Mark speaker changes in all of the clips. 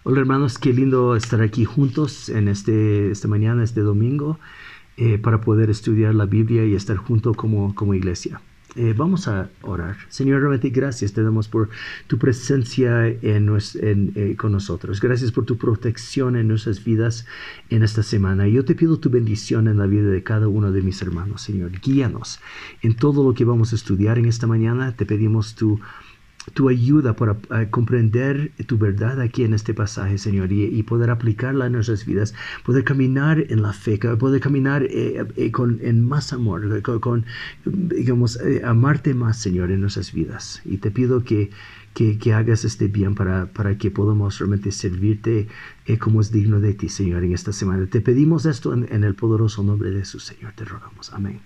Speaker 1: Hola hermanos, qué lindo estar aquí juntos en esta mañana, este domingo, para poder estudiar la Biblia y estar juntos como iglesia. Vamos a orar. Señor, realmente gracias te damos por tu presencia con nosotros. Gracias por tu protección en nuestras vidas en esta semana. Yo te pido tu bendición en la vida de cada uno de mis hermanos, Señor. Guíanos en todo lo que vamos a estudiar en esta mañana. Te pedimos tu ayuda para comprender tu verdad aquí en este pasaje, Señor, y poder aplicarla en nuestras vidas, poder caminar en la fe, poder caminar en más amor, digamos, amarte más, Señor, en nuestras vidas. Y te pido que hagas este bien para que podamos realmente servirte como es digno de ti, Señor, en esta semana. Te pedimos esto en el poderoso nombre de Jesús, Señor, te rogamos. Amén.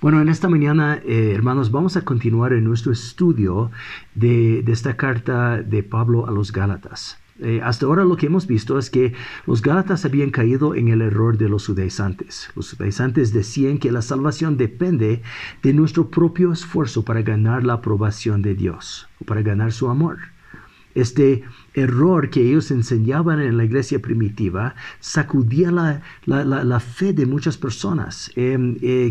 Speaker 1: Bueno, en esta mañana, hermanos, vamos a continuar en nuestro estudio de esta carta de Pablo a los Gálatas. Hasta ahora lo que hemos visto es que los Gálatas habían caído en el error de los judaizantes. Los judaizantes decían que la salvación depende de nuestro propio esfuerzo para ganar la aprobación de Dios, o para ganar su amor. Este error que ellos enseñaban en la iglesia primitiva sacudía la fe de muchas personas,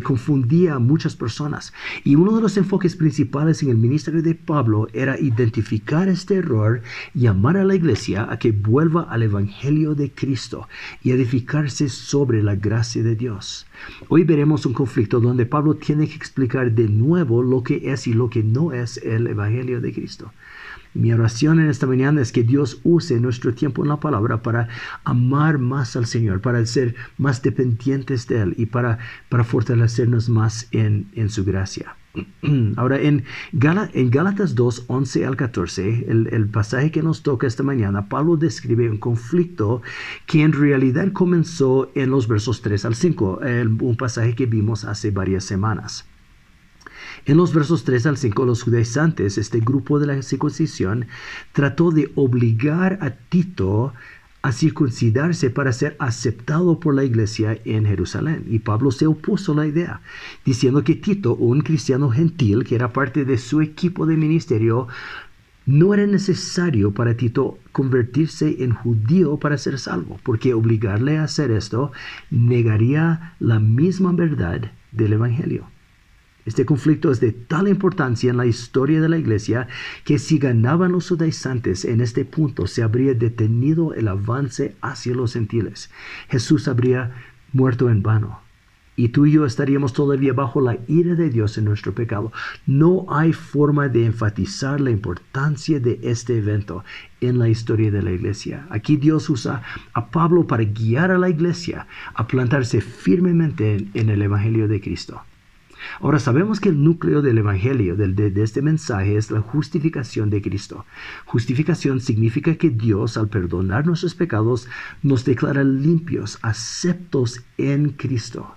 Speaker 1: confundía a muchas personas. Y uno de los enfoques principales en el ministerio de Pablo era identificar este error y llamar a la iglesia a que vuelva al evangelio de Cristo y edificarse sobre la gracia de Dios. Hoy veremos un conflicto donde Pablo tiene que explicar de nuevo lo que es y lo que no es el evangelio de Cristo. Mi oración en esta mañana es que Dios use nuestro tiempo en la palabra para amar más al Señor, para ser más dependientes de Él y para fortalecernos más en su gracia. Ahora, en Gálatas 2, 11 al 14, el pasaje que nos toca esta mañana, Pablo describe un conflicto que en realidad comenzó en los versos 3 al 5, un pasaje que vimos hace varias semanas. En los versos 3 al 5, los judaizantes, este grupo de la circuncisión, trató de obligar a Tito a circuncidarse para ser aceptado por la iglesia en Jerusalén. Y Pablo se opuso a la idea, diciendo que Tito, un cristiano gentil que era parte de su equipo de ministerio, no era necesario para Tito convertirse en judío para ser salvo, porque obligarle a hacer esto negaría la misma verdad del evangelio. Este conflicto es de tal importancia en la historia de la iglesia que si ganaban los judaizantes en este punto se habría detenido el avance hacia los gentiles. Jesús habría muerto en vano y tú y yo estaríamos todavía bajo la ira de Dios en nuestro pecado. No hay forma de enfatizar la importancia de este evento en la historia de la iglesia. Aquí Dios usa a Pablo para guiar a la iglesia a plantarse firmemente en el evangelio de Cristo. Ahora sabemos que el núcleo del evangelio, de este mensaje, es la justificación de Cristo. Justificación significa que Dios, al perdonar nuestros pecados, nos declara limpios, aceptos en Cristo.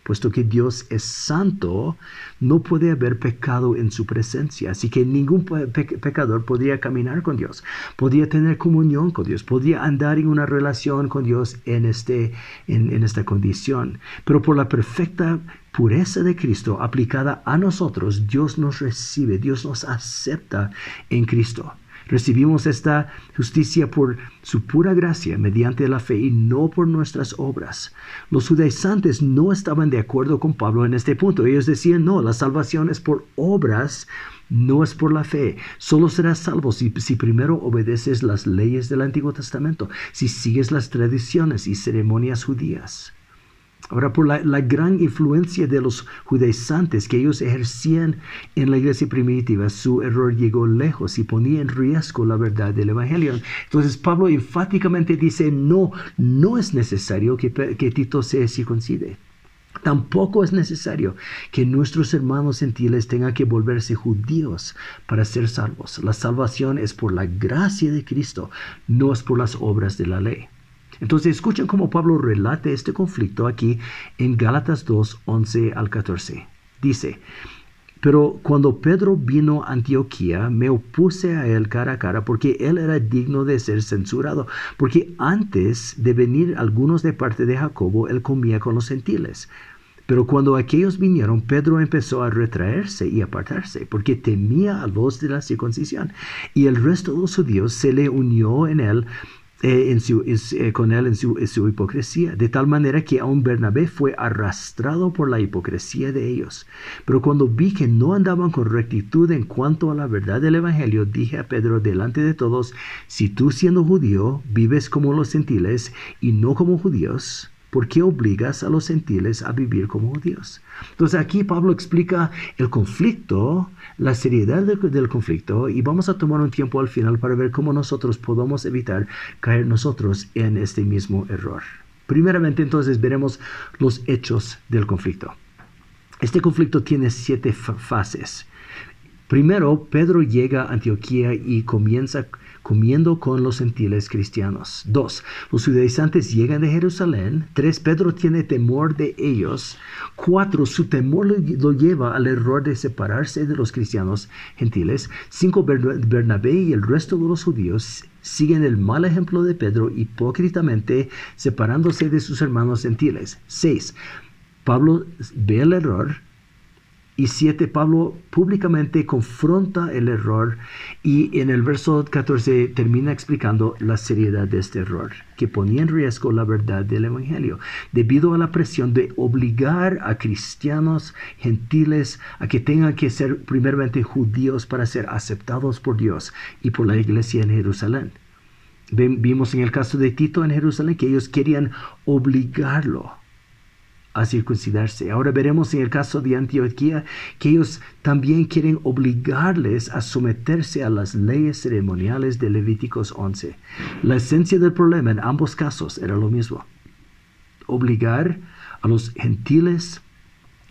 Speaker 1: Puesto que Dios es santo, no puede haber pecado en su presencia. Así que ningún pecador podría caminar con Dios, podría tener comunión con Dios, podría andar en una relación con Dios en esta condición. Pero por la perfecta pureza de Cristo aplicada a nosotros, Dios nos recibe, Dios nos acepta en Cristo. Recibimos esta justicia por su pura gracia mediante la fe y no por nuestras obras. Los judaizantes no estaban de acuerdo con Pablo en este punto. Ellos decían, no, la salvación es por obras, no es por la fe. Solo serás salvo si primero obedeces las leyes del Antiguo Testamento, si sigues las tradiciones y ceremonias judías. Ahora, por la gran influencia de los judaizantes que ellos ejercían en la iglesia primitiva, su error llegó lejos y ponía en riesgo la verdad del evangelio. Entonces Pablo enfáticamente dice, no es necesario que Tito se circuncide. Tampoco es necesario que nuestros hermanos gentiles tengan que volverse judíos para ser salvos. La salvación es por la gracia de Cristo, no es por las obras de la ley. Entonces escuchen cómo Pablo relata este conflicto aquí en Gálatas 2, 11 al 14. Dice, pero cuando Pedro vino a Antioquía, me opuse a él cara a cara porque él era digno de ser censurado, porque antes de venir algunos de parte de Jacobo, él comía con los gentiles. Pero cuando aquellos vinieron, Pedro empezó a retraerse y apartarse, porque temía a los de la circuncisión. Y el resto de los judíos se le unió en él, con él en su hipocresía, de tal manera que aun Bernabé fue arrastrado por la hipocresía de ellos. Pero cuando vi que no andaban con rectitud en cuanto a la verdad del Evangelio, dije a Pedro delante de todos: si tú, siendo judío, vives como los gentiles y no como judíos, ¿por qué obligas a los gentiles a vivir como judíos? Entonces aquí Pablo explica el conflicto, la seriedad del conflicto, y vamos a tomar un tiempo al final para ver cómo nosotros podemos evitar caer nosotros en este mismo error. Primeramente, entonces, veremos los hechos del conflicto. Este conflicto tiene 7 fases. Primero, Pedro llega a Antioquía y comienza comiendo con los gentiles cristianos. 2. Los judaizantes llegan de Jerusalén. 3. Pedro tiene temor de ellos. 4. Su temor lo lleva al error de separarse de los cristianos gentiles. 5. Bernabé y el resto de los judíos siguen el mal ejemplo de Pedro, hipócritamente separándose de sus hermanos gentiles. 6. Pablo ve el error. Y 7, Pablo públicamente confronta el error, y en el verso 14 termina explicando la seriedad de este error, que ponía en riesgo la verdad del Evangelio, debido a la presión de obligar a cristianos gentiles a que tengan que ser primeramente judíos para ser aceptados por Dios y por la iglesia en Jerusalén. Vimos en el caso de Tito en Jerusalén que ellos querían obligarlo a circuncidarse. Ahora veremos en el caso de Antioquía que ellos también quieren obligarles a someterse a las leyes ceremoniales de Levíticos 11. La esencia del problema en ambos casos era lo mismo: obligar a los gentiles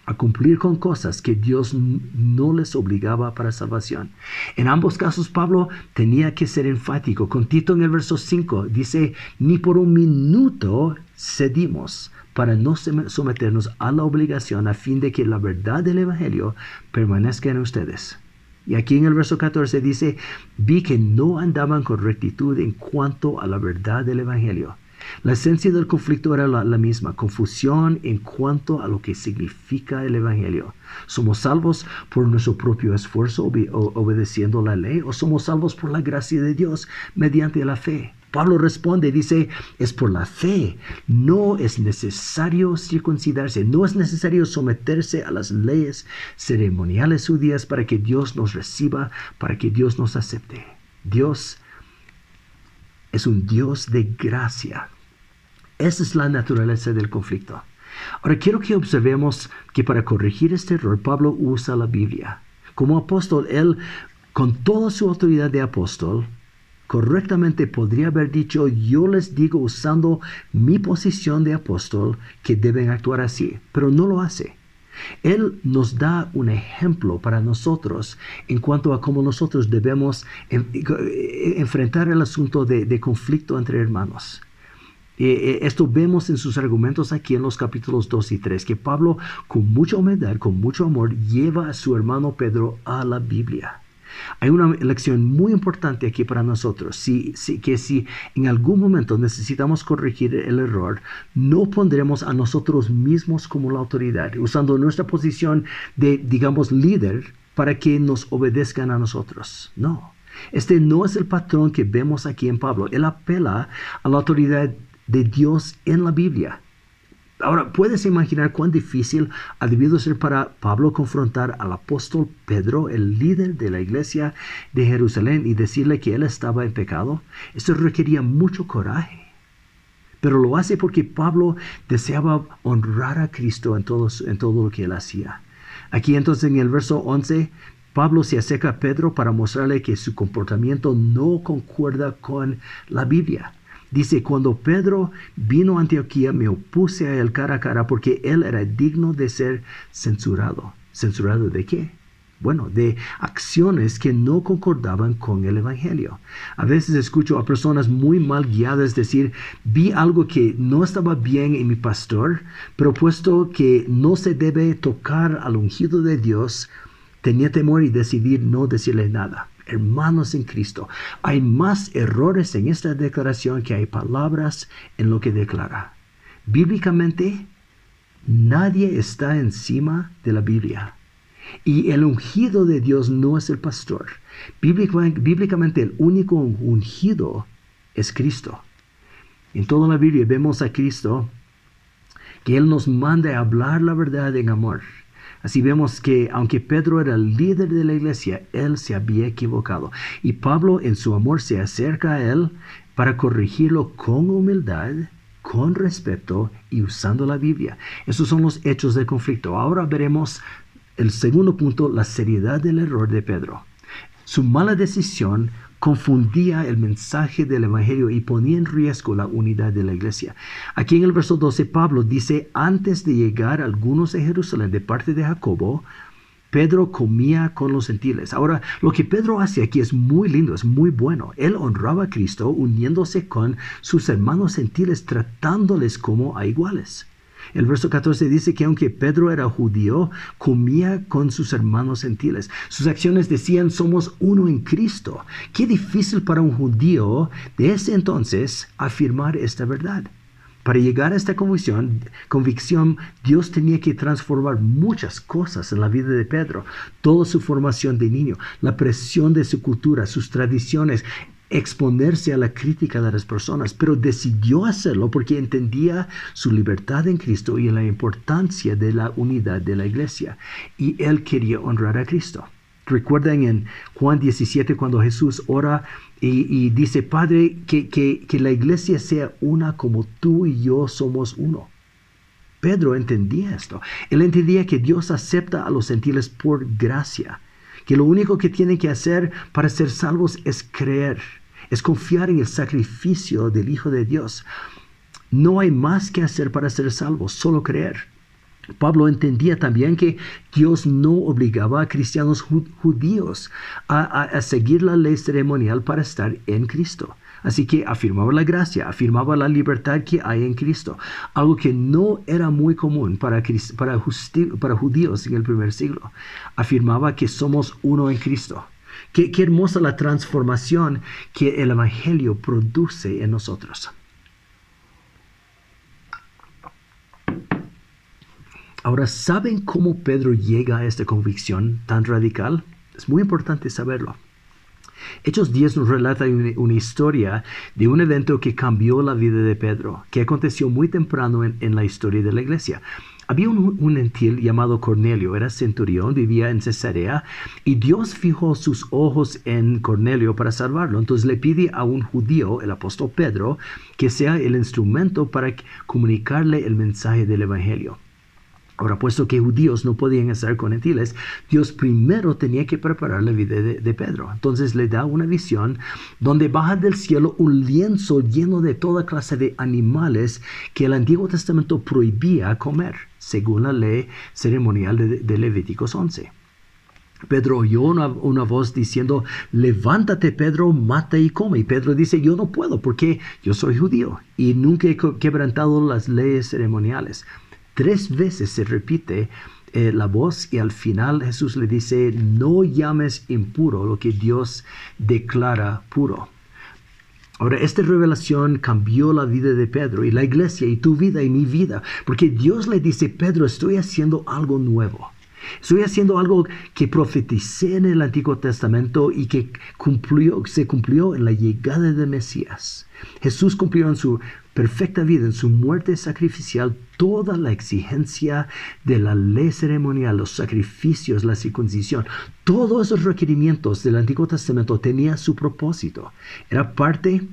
Speaker 1: a cumplir con cosas que Dios no les obligaba para salvación. En ambos casos Pablo tenía que ser enfático. Con Tito en el verso 5 dice: ni por un minuto cedimos para no someternos a la obligación, a fin de que la verdad del Evangelio permanezca en ustedes. Y aquí en el verso 14 dice: vi que no andaban con rectitud en cuanto a la verdad del Evangelio. La esencia del conflicto era la misma: confusión en cuanto a lo que significa el Evangelio. ¿Somos salvos por nuestro propio esfuerzo obedeciendo la ley, o somos salvos por la gracia de Dios mediante la fe? Pablo responde, dice: es por la fe. No es necesario circuncidarse, no es necesario someterse a las leyes ceremoniales judías para que Dios nos reciba, para que Dios nos acepte. Dios es un Dios de gracia. Esa es la naturaleza del conflicto. Ahora quiero que observemos que para corregir este error, Pablo usa la Biblia. Como apóstol, él, con toda su autoridad de apóstol, correctamente podría haber dicho: yo les digo, usando mi posición de apóstol, que deben actuar así. Pero no lo hace. Él nos da un ejemplo para nosotros en cuanto a cómo nosotros debemos enfrentar el asunto de conflicto entre hermanos. Esto vemos en sus argumentos aquí en los capítulos 2 y 3, que Pablo, con mucha humildad, con mucho amor, lleva a su hermano Pedro a la Biblia. Hay una lección muy importante aquí para nosotros, que si en algún momento necesitamos corregir el error, no pondremos a nosotros mismos como la autoridad, usando nuestra posición de, digamos, líder para que nos obedezcan a nosotros. No, este no es el patrón que vemos aquí en Pablo. Él apela a la autoridad de Dios en la Biblia. Ahora, ¿puedes imaginar cuán difícil ha debido ser para Pablo confrontar al apóstol Pedro, el líder de la iglesia de Jerusalén, y decirle que él estaba en pecado? Esto requería mucho coraje. Pero lo hace porque Pablo deseaba honrar a Cristo en todo lo que él hacía. Aquí entonces en el verso 11, Pablo se acerca a Pedro para mostrarle que su comportamiento no concuerda con la Biblia. Dice: cuando Pedro vino a Antioquía, me opuse a él cara a cara, porque él era digno de ser censurado. ¿Censurado de qué? Bueno, de acciones que no concordaban con el Evangelio. A veces escucho a personas muy mal guiadas decir: vi algo que no estaba bien en mi pastor, pero puesto que no se debe tocar al ungido de Dios, tenía temor y decidí no decirle nada. Hermanos en Cristo, hay más errores en esta declaración que hay palabras en lo que declara. Bíblicamente, Nadie está encima de la Biblia. Y el ungido de Dios no es el pastor. Bíblicamente el único ungido es Cristo. En toda la Biblia vemos a Cristo que Él nos manda a hablar la verdad en amor. Así vemos que aunque Pedro era el líder de la iglesia, él se había equivocado. Y Pablo en su amor se acerca a él para corregirlo con humildad, con respeto y usando la Biblia. Esos son los hechos del conflicto. Ahora veremos el segundo punto, la seriedad del error de Pedro. Su mala decisión confundía el mensaje del Evangelio y ponía en riesgo la unidad de la iglesia. Aquí en el verso 12, Pablo dice, antes de llegar algunos de Jerusalén de parte de Jacobo, Pedro comía con los gentiles. Ahora, lo que Pedro hace aquí es muy lindo, es muy bueno. Él honraba a Cristo uniéndose con sus hermanos gentiles, tratándoles como a iguales. El verso 14 dice que aunque Pedro era judío, comía con sus hermanos gentiles. Sus acciones decían, somos uno en Cristo. Qué difícil para un judío de ese entonces afirmar esta verdad. Para llegar a esta convicción, Dios tenía que transformar muchas cosas en la vida de Pedro. Toda su formación de niño, la presión de su cultura, sus tradiciones, exponerse a la crítica de las personas, pero decidió hacerlo porque entendía su libertad en Cristo y la importancia de la unidad de la iglesia. Y él quería honrar a Cristo. Recuerdan en Juan 17 cuando Jesús ora y dice, Padre, que la iglesia sea una como tú y yo somos uno. Pedro entendía esto. Él entendía que Dios acepta a los gentiles por gracia, que lo único que tienen que hacer para ser salvos es creer, es confiar en el sacrificio del Hijo de Dios. No hay más que hacer para ser salvos, solo creer. Pablo entendía también que Dios no obligaba a cristianos judíos a seguir la ley ceremonial para estar en Cristo. Así que afirmaba la gracia, afirmaba la libertad que hay en Cristo, algo que no era muy común para judíos en el primer siglo. Afirmaba que somos uno en Cristo. Qué hermosa la transformación que el Evangelio produce en nosotros. Ahora, ¿saben cómo Pedro llega a esta convicción tan radical? Es muy importante saberlo. Hechos 10 nos relata una historia de un evento que cambió la vida de Pedro, que aconteció muy temprano en la historia de la iglesia. Había un gentil llamado Cornelio, era centurión, vivía en Cesarea, y Dios fijó sus ojos en Cornelio para salvarlo. Entonces le pide a un judío, el apóstol Pedro, que sea el instrumento para comunicarle el mensaje del Evangelio. Ahora, puesto que judíos no podían estar con gentiles, Dios primero tenía que preparar la vida de Pedro. Entonces le da una visión donde baja del cielo un lienzo lleno de toda clase de animales que el Antiguo Testamento prohibía comer, según la ley ceremonial de Levíticos 11. Pedro oyó una voz diciendo, levántate Pedro, mata y come. Y Pedro dice, yo no puedo porque yo soy judío y nunca he quebrantado las leyes ceremoniales. 3 veces se repite la voz y al final Jesús le dice, no llames impuro lo que Dios declara puro. Ahora, esta revelación cambió la vida de Pedro y la iglesia y tu vida y mi vida, porque Dios le dice, Pedro, estoy haciendo algo nuevo. Estoy haciendo algo que profeticé en el Antiguo Testamento y que se cumplió en la llegada del Mesías. Jesús cumplió en su perfecta vida, en su muerte sacrificial, toda la exigencia de la ley ceremonial, los sacrificios, la circuncisión. Todos esos requerimientos del Antiguo Testamento tenían su propósito. Era parte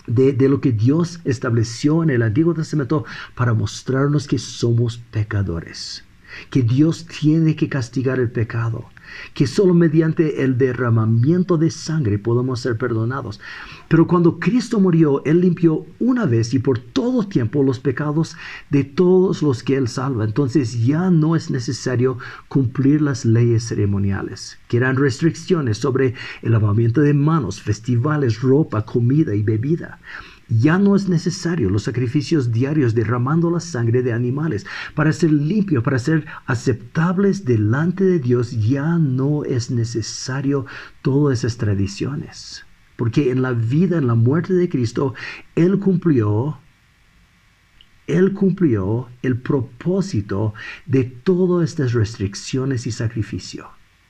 Speaker 1: de lo que Dios estableció en el Antiguo Testamento para mostrarnos que somos pecadores, que Dios tiene que castigar el pecado, que solo mediante el derramamiento de sangre podemos ser perdonados. Pero cuando Cristo murió, Él limpió una vez y por todo tiempo los pecados de todos los que Él salva. Entonces ya no es necesario cumplir las leyes ceremoniales, que eran restricciones sobre el lavamiento de manos, festivales, ropa, comida y bebida. Ya no es necesario los sacrificios diarios derramando la sangre de animales. Para ser limpios, para ser aceptables delante de Dios, ya no es necesario todas esas tradiciones. Porque en la vida, en la muerte de Cristo, Él cumplió Él cumplió el propósito de todas estas restricciones y sacrificio.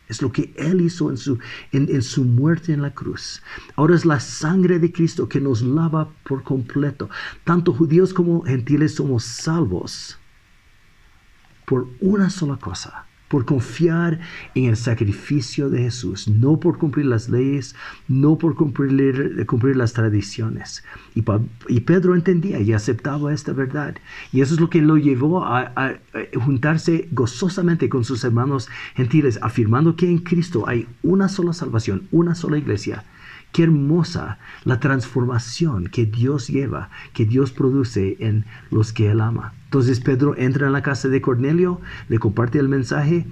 Speaker 1: Es lo que Él hizo en su muerte en la cruz. Ahora es la sangre de Cristo que nos lava por completo. Tanto judíos como gentiles somos salvos por una sola cosa: por confiar en el sacrificio de Jesús, no por cumplir las leyes, no por cumplir las tradiciones. Y Pedro entendía y aceptaba esta verdad. Y eso es lo que lo llevó a juntarse gozosamente con sus hermanos gentiles, afirmando que en Cristo hay una sola salvación, una sola iglesia. Qué hermosa la transformación que Dios lleva, que Dios produce en los que Él ama. Entonces Pedro entra en la casa de Cornelio, le comparte el mensaje.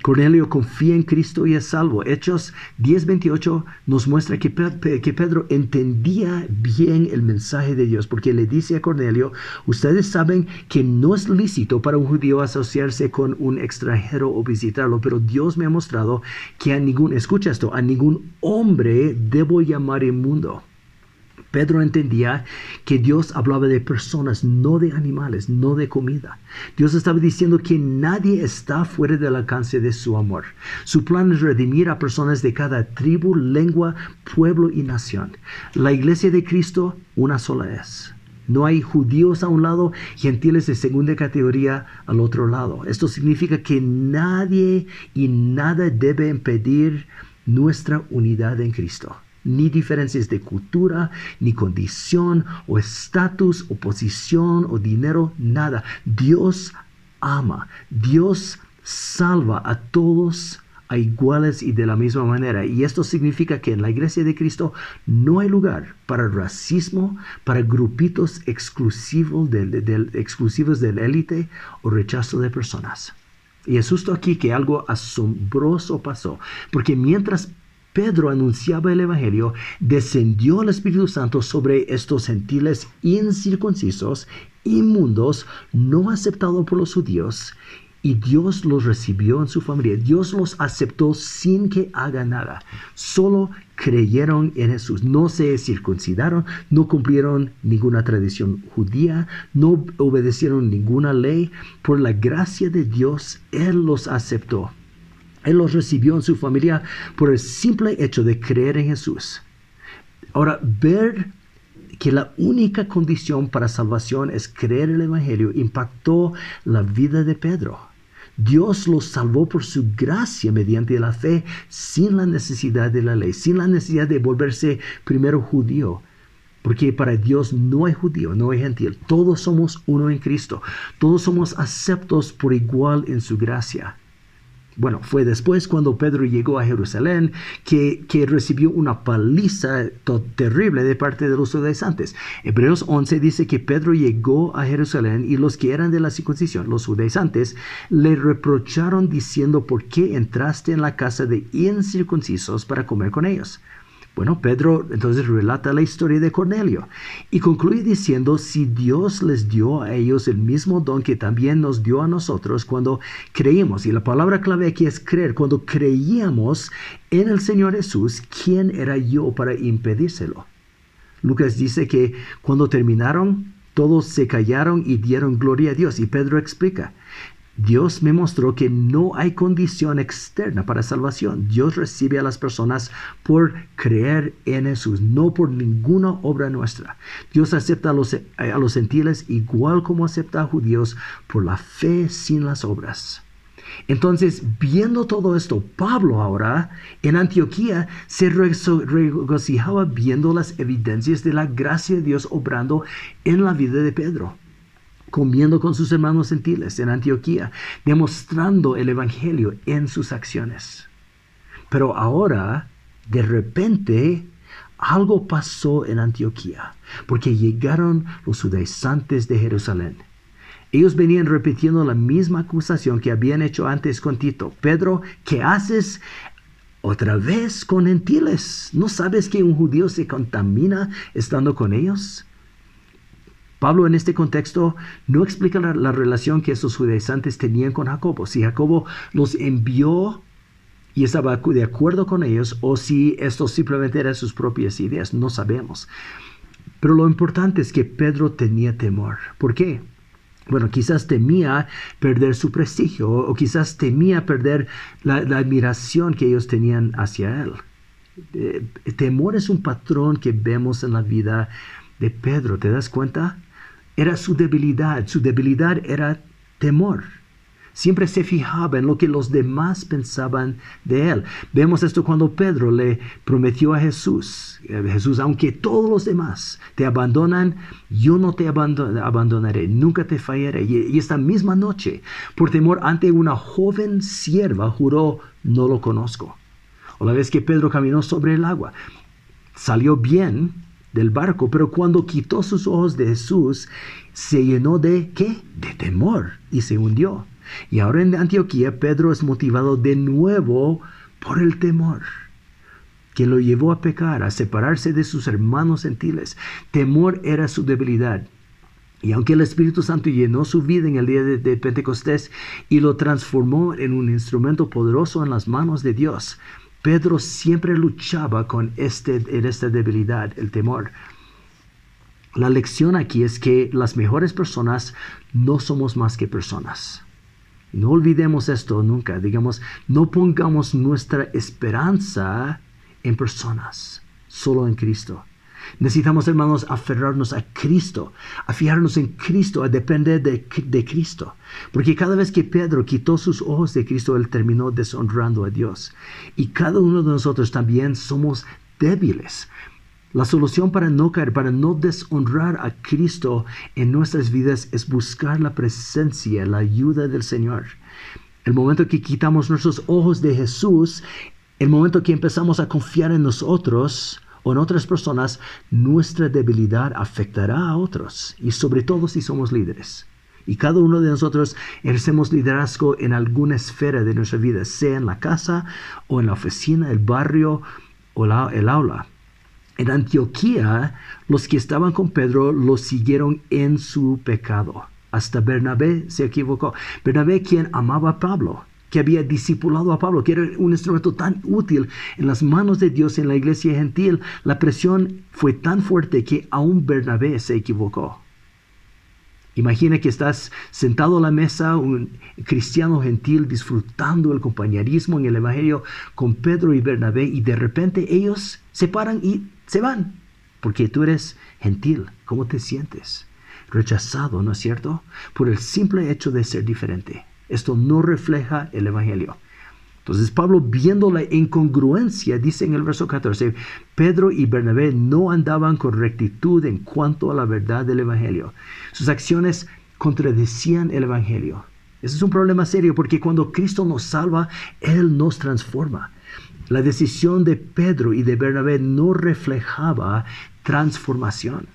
Speaker 1: Cornelio confía en Cristo y es salvo. Hechos 10:28 nos muestra que Pedro entendía bien el mensaje de Dios, porque le dice a Cornelio: ustedes saben que no es lícito para un judío asociarse con un extranjero o visitarlo, pero Dios me ha mostrado que escucha esto, a ningún hombre debo llamar inmundo. Pedro entendía que Dios hablaba de personas, no de animales, no de comida. Dios estaba diciendo que nadie está fuera del alcance de su amor. Su plan es redimir a personas de cada tribu, lengua, pueblo y nación. La iglesia de Cristo una sola es. No hay judíos a un lado, gentiles de segunda categoría al otro lado. Esto significa que nadie y nada debe impedir nuestra unidad en Cristo. Ni diferencias de cultura, ni condición, o estatus, o posición, o dinero, nada. Dios ama, Dios salva a todos a iguales y de la misma manera. Y esto significa que en la iglesia de Cristo no hay lugar para racismo, para grupitos exclusivos del élite o rechazo de personas. Y es justo aquí que algo asombroso pasó, porque mientras Pedro anunciaba el Evangelio, descendió el Espíritu Santo sobre estos gentiles incircuncisos, inmundos, no aceptados por los judíos, y Dios los recibió en su familia. Dios los aceptó sin que haga nada. Solo creyeron en Jesús. No se circuncidaron, no cumplieron ninguna tradición judía, no obedecieron ninguna ley. Por la gracia de Dios, Él los aceptó. Él los recibió en su familia por el simple hecho de creer en Jesús. Ahora, ver que la única condición para salvación es creer el Evangelio impactó la vida de Pedro. Dios los salvó por su gracia mediante la fe, sin la necesidad de la ley, sin la necesidad de volverse primero judío. Porque para Dios no hay judío, no hay gentil. Todos somos uno en Cristo. Todos somos aceptos por igual en su gracia. Bueno, fue después cuando Pedro llegó a Jerusalén que recibió una paliza terrible de parte de los judaizantes. Hebreos 11 dice que Pedro llegó a Jerusalén y los que eran de la circuncisión, los judaizantes, le reprocharon diciendo: ¿por qué entraste en la casa de incircuncisos para comer con ellos? Bueno, Pedro entonces relata la historia de Cornelio y concluye diciendo: si Dios les dio a ellos el mismo don que también nos dio a nosotros cuando creímos, y la palabra clave aquí es creer, cuando creíamos en el Señor Jesús, ¿quién era yo para impedírselo? Lucas dice que cuando terminaron, todos se callaron y dieron gloria a Dios, y Pedro explica: Dios me mostró que no hay condición externa para salvación. Dios recibe a las personas por creer en Jesús, no por ninguna obra nuestra. Dios acepta a los gentiles igual como acepta a judíos por la fe sin las obras. Entonces, viendo todo esto, Pablo ahora en Antioquía se regocijaba viendo las evidencias de la gracia de Dios obrando en la vida de Pedro, comiendo con sus hermanos gentiles en Antioquía, demostrando el Evangelio en sus acciones. Pero ahora, de repente, algo pasó en Antioquía, porque llegaron los judaizantes de Jerusalén. Ellos venían repitiendo la misma acusación que habían hecho antes con Tito: Pedro, ¿qué haces otra vez con gentiles? ¿No sabes que un judío se contamina estando con ellos? Pablo en este contexto no explica la relación que esos judaizantes tenían con Jacobo. Si Jacobo los envió y estaba de acuerdo con ellos, o si esto simplemente eran sus propias ideas, no sabemos. Pero lo importante es que Pedro tenía temor. ¿Por qué? Bueno, quizás temía perder su prestigio o quizás temía perder la admiración que ellos tenían hacia él. Temor es un patrón que vemos en la vida de Pedro, ¿te das cuenta? Era su debilidad era temor. Siempre se fijaba en lo que los demás pensaban de él. Vemos esto cuando Pedro le prometió a Jesús, aunque todos los demás te abandonan, yo no te abandonaré, nunca te fallaré. Y esta misma noche, por temor ante una joven sierva, juró, no lo conozco. O la vez que Pedro caminó sobre el agua, salió bien del barco, pero cuando quitó sus ojos de Jesús, se llenó de ¿qué? De temor y se hundió. Y ahora en Antioquía, Pedro es motivado de nuevo por el temor, que lo llevó a pecar, a separarse de sus hermanos gentiles. Temor era su debilidad. Y aunque el Espíritu Santo llenó su vida en el día de Pentecostés y lo transformó en un instrumento poderoso en las manos de Dios, Pedro siempre luchaba con esta debilidad, el temor. La lección aquí es que las mejores personas no somos más que personas. No olvidemos esto nunca. Digamos, no pongamos nuestra esperanza en personas, solo en Cristo. Necesitamos, hermanos, aferrarnos a Cristo, a fijarnos en Cristo, a depender de Cristo. Porque cada vez que Pedro quitó sus ojos de Cristo, él terminó deshonrando a Dios. Y cada uno de nosotros también somos débiles. La solución para no caer, para no deshonrar a Cristo en nuestras vidas es buscar la presencia, la ayuda del Señor. El momento que quitamos nuestros ojos de Jesús, el momento que empezamos a confiar en nosotros o en otras personas, nuestra debilidad afectará a otros, y sobre todo si somos líderes. Y cada uno de nosotros ejercemos liderazgo en alguna esfera de nuestra vida, sea en la casa o en la oficina, el barrio o el aula. En Antioquía, los que estaban con Pedro lo siguieron en su pecado. Hasta Bernabé se equivocó. Bernabé, quien amaba a Pablo, que había discipulado a Pablo, que era un instrumento tan útil en las manos de Dios en la iglesia gentil, la presión fue tan fuerte que aún Bernabé se equivocó. Imagina que estás sentado a la mesa, un cristiano gentil, disfrutando el compañerismo en el Evangelio con Pedro y Bernabé, y de repente ellos se paran y se van, porque tú eres gentil. ¿Cómo te sientes? Rechazado, ¿no es cierto? Por el simple hecho de ser diferente. Esto no refleja el Evangelio. Entonces Pablo, viendo la incongruencia, dice en el verso 14, Pedro y Bernabé no andaban con rectitud en cuanto a la verdad del Evangelio. Sus acciones contradecían el Evangelio. Ese es un problema serio, porque cuando Cristo nos salva, Él nos transforma. La decisión de Pedro y de Bernabé no reflejaba transformación.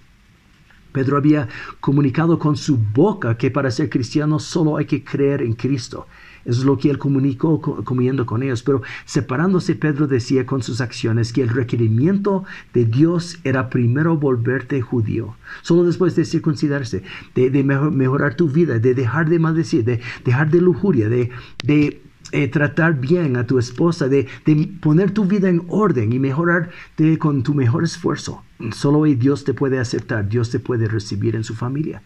Speaker 1: Pedro había comunicado con su boca que para ser cristiano solo hay que creer en Cristo. Eso es lo que él comunicó comiendo con ellos. Pero separándose, Pedro decía con sus acciones que el requerimiento de Dios era primero volverte judío. Solo después de circuncidarse, de mejorar tu vida, de dejar de maldecir, de dejar de lujuria, de tratar bien a tu esposa, de poner tu vida en orden y mejorarte con tu mejor esfuerzo. Solo hoy Dios te puede aceptar, Dios te puede recibir en su familia.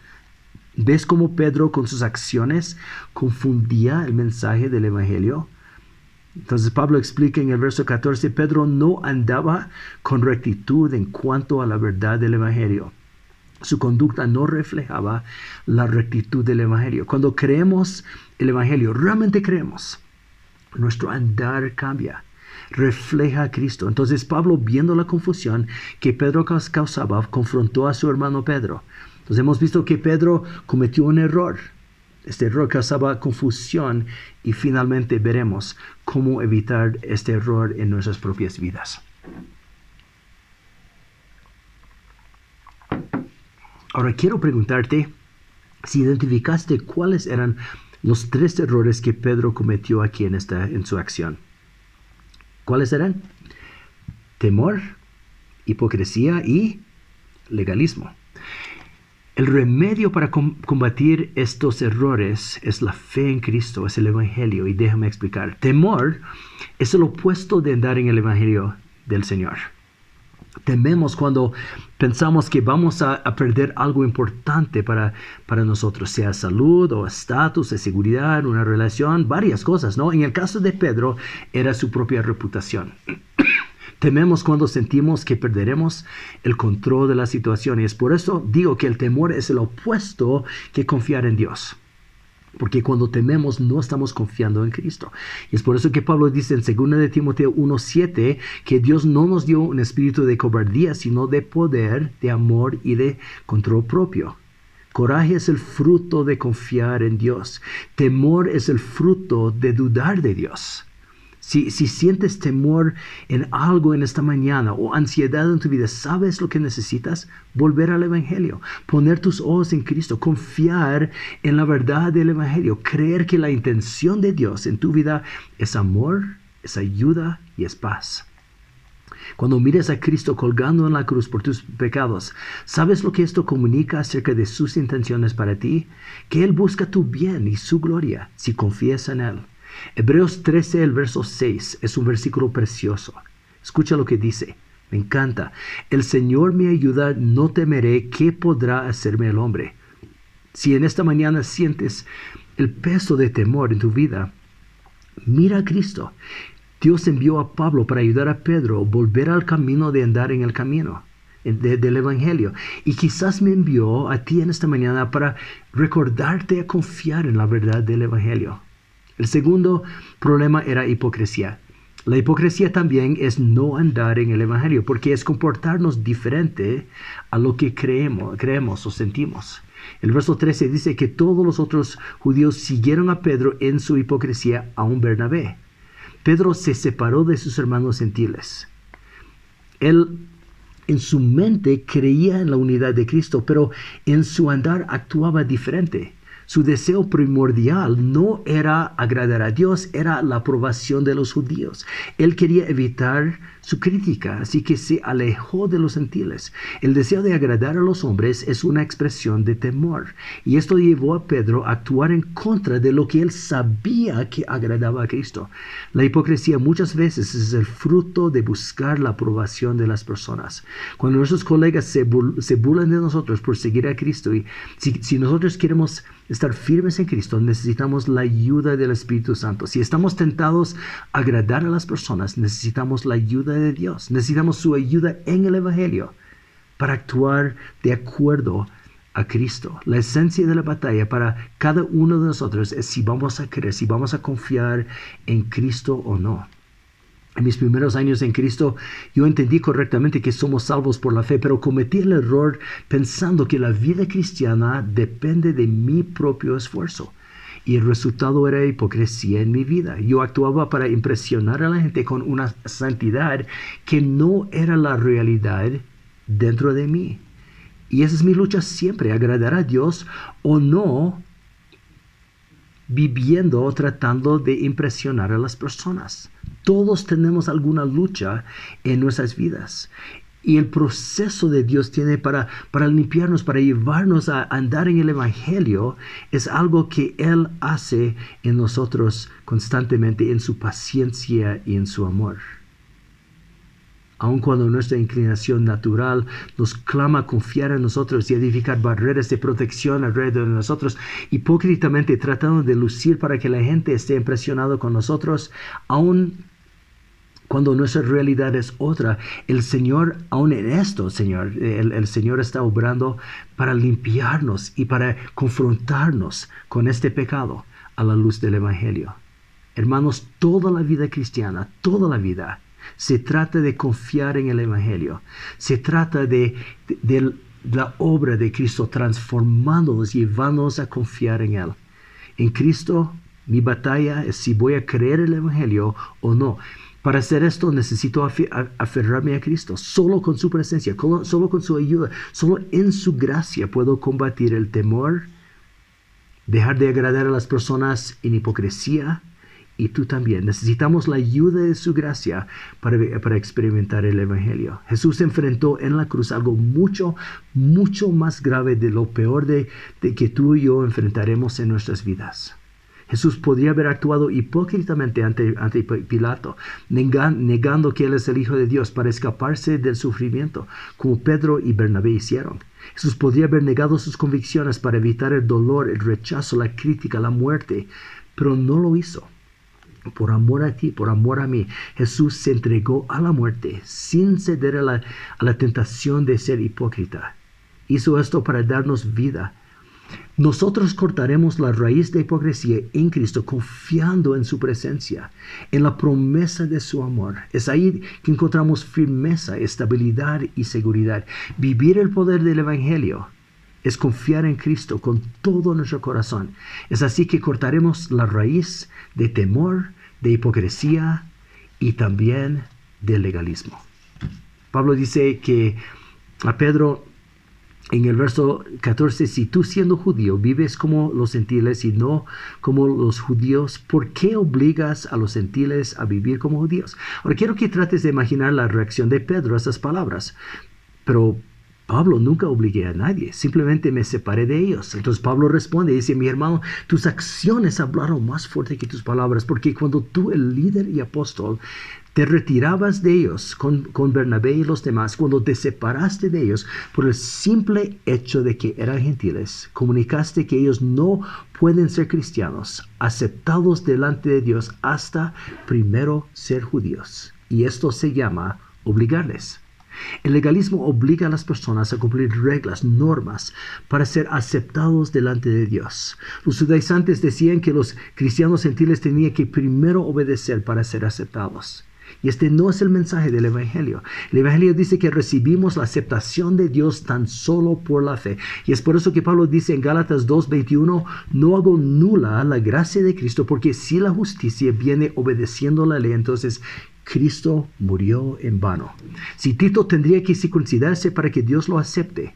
Speaker 1: ¿Ves cómo Pedro con sus acciones confundía el mensaje del Evangelio? Entonces Pablo explica en el verso 14, Pedro no andaba con rectitud en cuanto a la verdad del Evangelio. Su conducta no reflejaba la rectitud del Evangelio. Cuando creemos el Evangelio, realmente creemos, nuestro andar cambia, refleja a Cristo. Entonces Pablo, viendo la confusión que Pedro causaba, confrontó a su hermano Pedro. Entonces hemos visto que Pedro cometió un error. Este error causaba confusión y finalmente veremos cómo evitar este error en nuestras propias vidas. Ahora quiero preguntarte si identificaste cuáles eran los 3 errores que Pedro cometió aquí en su acción. ¿Cuáles eran? Temor, hipocresía y legalismo. El remedio para combatir estos errores es la fe en Cristo, es el Evangelio. Y déjame explicar. Temor es el opuesto de andar en el Evangelio del Señor. Tememos cuando pensamos que vamos a perder algo importante para nosotros, sea salud o estatus, seguridad, una relación, varias cosas, ¿no? En el caso de Pedro, era su propia reputación. Tememos cuando sentimos que perderemos el control de la situación. Y es por eso digo que el temor es el opuesto que confiar en Dios. Porque cuando tememos no estamos confiando en Cristo. Y es por eso que Pablo dice en 2 de Timoteo 1:7 que Dios no nos dio un espíritu de cobardía, sino de poder, de amor y de control propio. Coraje es el fruto de confiar en Dios. Temor es el fruto de dudar de Dios. Si sientes temor en algo en esta mañana o ansiedad en tu vida, ¿sabes lo que necesitas? Volver al Evangelio, poner tus ojos en Cristo, confiar en la verdad del Evangelio, creer que la intención de Dios en tu vida es amor, es ayuda y es paz. Cuando mires a Cristo colgando en la cruz por tus pecados, ¿sabes lo que esto comunica acerca de sus intenciones para ti? Que Él busca tu bien y su gloria si confías en Él. Hebreos 13, el verso 6, es un versículo precioso. Escucha lo que dice. Me encanta. El Señor me ayuda, no temeré. ¿Qué podrá hacerme el hombre? Si en esta mañana sientes el peso de temor en tu vida, mira a Cristo. Dios envió a Pablo para ayudar a Pedro a volver al camino de andar en el camino del Evangelio. Y quizás me envió a ti en esta mañana para recordarte a confiar en la verdad del Evangelio. El segundo problema era hipocresía. La hipocresía también es no andar en el Evangelio, porque es comportarnos diferente a lo que creemos o sentimos. El verso 13 dice que todos los otros judíos siguieron a Pedro en su hipocresía, aun Bernabé. Pedro se separó de sus hermanos gentiles. Él en su mente creía en la unidad de Cristo, pero en su andar actuaba diferente. Su deseo primordial no era agradar a Dios, era la aprobación de los judíos. Él quería evitar su crítica, así que se alejó de los gentiles. El deseo de agradar a los hombres es una expresión de temor. Y esto llevó a Pedro a actuar en contra de lo que él sabía que agradaba a Cristo. La hipocresía muchas veces es el fruto de buscar la aprobación de las personas. Cuando nuestros colegas se burlan de nosotros por seguir a Cristo, y si nosotros queremos estar firmes en Cristo, necesitamos la ayuda del Espíritu Santo. Si estamos tentados a agradar a las personas, necesitamos la ayuda de Dios. Necesitamos su ayuda en el Evangelio para actuar de acuerdo a Cristo. La esencia de la batalla para cada uno de nosotros es si vamos a creer, si vamos a confiar en Cristo o no. En mis primeros años en Cristo, yo entendí correctamente que somos salvos por la fe, pero cometí el error pensando que la vida cristiana depende de mi propio esfuerzo. Y el resultado era hipocresía en mi vida. Yo actuaba para impresionar a la gente con una santidad que no era la realidad dentro de mí. Y esa es mi lucha siempre, agradar a Dios o no, viviendo o tratando de impresionar a las personas. Todos tenemos alguna lucha en nuestras vidas. Y el proceso de Dios tiene para limpiarnos, para llevarnos a andar en el Evangelio, es algo que Él hace en nosotros constantemente, en su paciencia y en su amor. Aun cuando nuestra inclinación natural nos clama a confiar en nosotros y edificar barreras de protección alrededor de nosotros, hipócritamente tratando de lucir para que la gente esté impresionada con nosotros, aun cuando nuestra realidad es otra, el Señor, aun en esto, Señor, el Señor está obrando para limpiarnos y para confrontarnos con este pecado a la luz del Evangelio. Hermanos, toda la vida cristiana, toda la vida, se trata de confiar en el Evangelio. Se trata de la obra de Cristo transformándonos, llevándonos a confiar en Él. En Cristo, mi batalla es si voy a creer el Evangelio o no. Para hacer esto necesito aferrarme a Cristo. Solo con su presencia, solo con su ayuda, solo en su gracia puedo combatir el temor, dejar de agradar a las personas en hipocresía, y tú también. Necesitamos la ayuda de su gracia para experimentar el Evangelio. Jesús enfrentó en la cruz algo mucho, mucho más grave de lo peor de que tú y yo enfrentaremos en nuestras vidas. Jesús podría haber actuado hipócritamente ante Pilato, negando que Él es el Hijo de Dios para escaparse del sufrimiento, como Pedro y Bernabé hicieron. Jesús podría haber negado sus convicciones para evitar el dolor, el rechazo, la crítica, la muerte, pero no lo hizo. Por amor a ti, por amor a mí, Jesús se entregó a la muerte sin ceder a la tentación de ser hipócrita. Hizo esto para darnos vida. Nosotros cortaremos la raíz de hipocresía en Cristo, confiando en su presencia, en la promesa de su amor. Es ahí que encontramos firmeza, estabilidad y seguridad. Vivir el poder del Evangelio es confiar en Cristo con todo nuestro corazón. Es así que cortaremos la raíz de temor, de hipocresía y también del legalismo. Pablo dice que a Pedro, en el verso 14, si tú siendo judío vives como los gentiles y no como los judíos, ¿por qué obligas a los gentiles a vivir como judíos? Ahora quiero que trates de imaginar la reacción de Pedro a esas palabras. Pero Pablo, nunca obligué a nadie, simplemente me separé de ellos. Entonces Pablo responde y dice, mi hermano, tus acciones hablaron más fuerte que tus palabras, porque cuando tú, el líder y apóstol, te retirabas de ellos con Bernabé y los demás, cuando te separaste de ellos por el simple hecho de que eran gentiles, comunicaste que ellos no pueden ser cristianos, aceptados delante de Dios hasta primero ser judíos. Y esto se llama obligarles. El legalismo obliga a las personas a cumplir reglas, normas, para ser aceptados delante de Dios. Los judaizantes decían que los cristianos gentiles tenían que primero obedecer para ser aceptados. Y este no es el mensaje del Evangelio. El Evangelio dice que recibimos la aceptación de Dios tan solo por la fe. Y es por eso que Pablo dice en Gálatas 2:21, no hago nula la gracia de Cristo, porque si la justicia viene obedeciendo la ley, entonces Cristo murió en vano. Si Tito tendría que circuncidarse para que Dios lo acepte,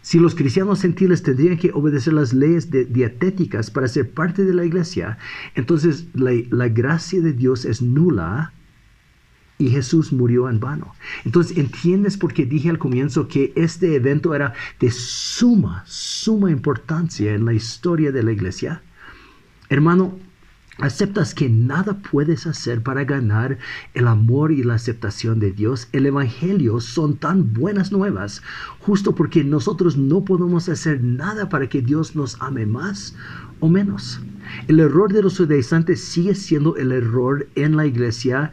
Speaker 1: si los cristianos gentiles tendrían que obedecer las leyes dietéticas para ser parte de la iglesia, entonces la gracia de Dios es nula y Jesús murió en vano. Entonces, ¿entiendes por qué dije al comienzo que este evento era de suma importancia en la historia de la iglesia? Hermano, ¿aceptas que nada puedes hacer para ganar el amor y la aceptación de Dios? El Evangelio son tan buenas nuevas, justo porque nosotros no podemos hacer nada para que Dios nos ame más o menos. El error de los judaizantes sigue siendo el error en la iglesia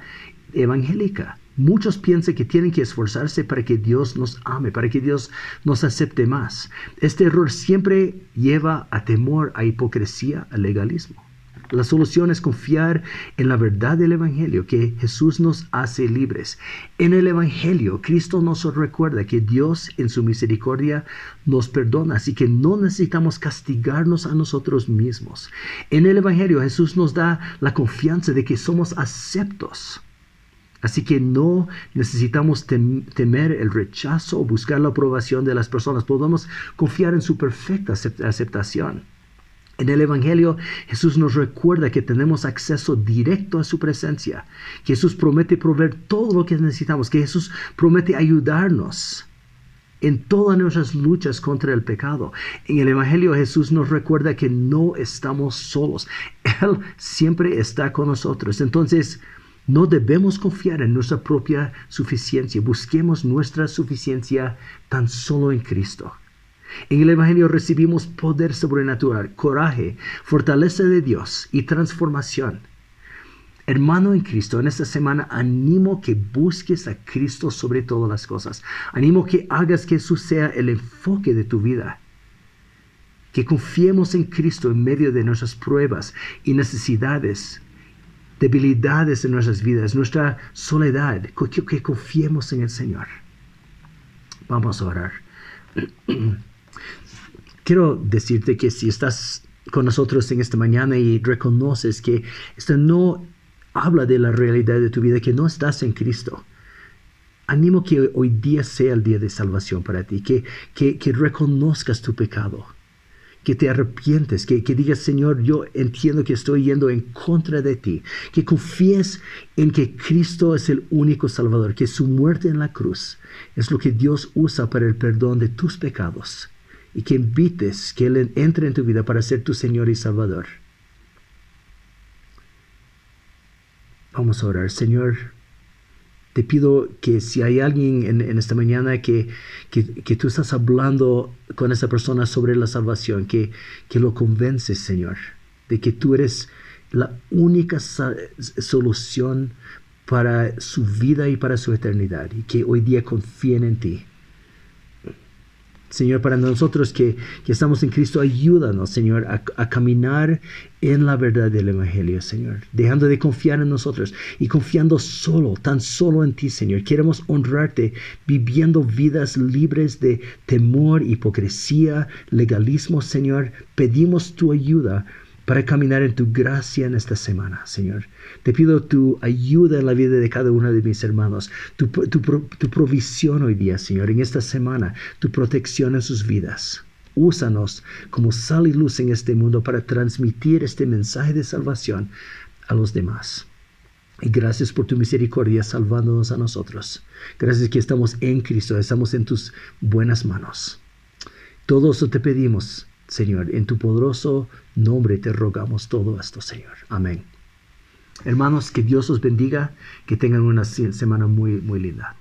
Speaker 1: evangélica. Muchos piensan que tienen que esforzarse para que Dios nos ame, para que Dios nos acepte más. Este error siempre lleva a temor, a hipocresía, a legalismo. La solución es confiar en la verdad del Evangelio, que Jesús nos hace libres. En el Evangelio, Cristo nos recuerda que Dios en su misericordia nos perdona, así que no necesitamos castigarnos a nosotros mismos. En el Evangelio, Jesús nos da la confianza de que somos aceptos. Así que no necesitamos temer el rechazo o buscar la aprobación de las personas. Podemos confiar en su perfecta aceptación. En el Evangelio, Jesús nos recuerda que tenemos acceso directo a su presencia, que Jesús promete proveer todo lo que necesitamos, que Jesús promete ayudarnos en todas nuestras luchas contra el pecado. En el Evangelio, Jesús nos recuerda que no estamos solos. Él siempre está con nosotros. Entonces, no debemos confiar en nuestra propia suficiencia. Busquemos nuestra suficiencia tan solo en Cristo. En el Evangelio recibimos poder sobrenatural, coraje, fortaleza de Dios y transformación. Hermano en Cristo, en esta semana animo que busques a Cristo sobre todas las cosas. Animo que hagas que Jesús sea el enfoque de tu vida. Que confiemos en Cristo en medio de nuestras pruebas y necesidades, debilidades en nuestras vidas, nuestra soledad, que confiemos en el Señor. Vamos a orar. Quiero decirte que si estás con nosotros en esta mañana y reconoces que esto no habla de la realidad de tu vida, que no estás en Cristo, animo que hoy día sea el día de salvación para ti, que reconozcas tu pecado, que te arrepientes, que digas, Señor, yo entiendo que estoy yendo en contra de ti, que confíes en que Cristo es el único Salvador, que su muerte en la cruz es lo que Dios usa para el perdón de tus pecados, y que invites que Él entre en tu vida para ser tu Señor y Salvador. Vamos a orar. Señor, te pido que si hay alguien en esta mañana que tú estás hablando con esa persona sobre la salvación, que lo convences, Señor, de que tú eres la única solución para su vida y para su eternidad, y que hoy día confíen en ti. Señor, para nosotros que estamos en Cristo, ayúdanos, Señor, a caminar en la verdad del Evangelio, Señor, dejando de confiar en nosotros y confiando tan solo en ti, Señor. Queremos honrarte viviendo vidas libres de temor, hipocresía, legalismo, Señor. Pedimos tu ayuda para caminar en tu gracia en esta semana, Señor. Te pido tu ayuda en la vida de cada uno de mis hermanos, tu provisión hoy día, Señor, en esta semana, tu protección en sus vidas. Úsanos como sal y luz en este mundo para transmitir este mensaje de salvación a los demás. Y gracias por tu misericordia salvándonos a nosotros. Gracias que estamos en Cristo, estamos en tus buenas manos. Todo eso te pedimos, Señor, en tu poderoso nombre te rogamos todo esto, Señor. Amén. Hermanos, que Dios os bendiga, que tengan una semana muy, muy linda.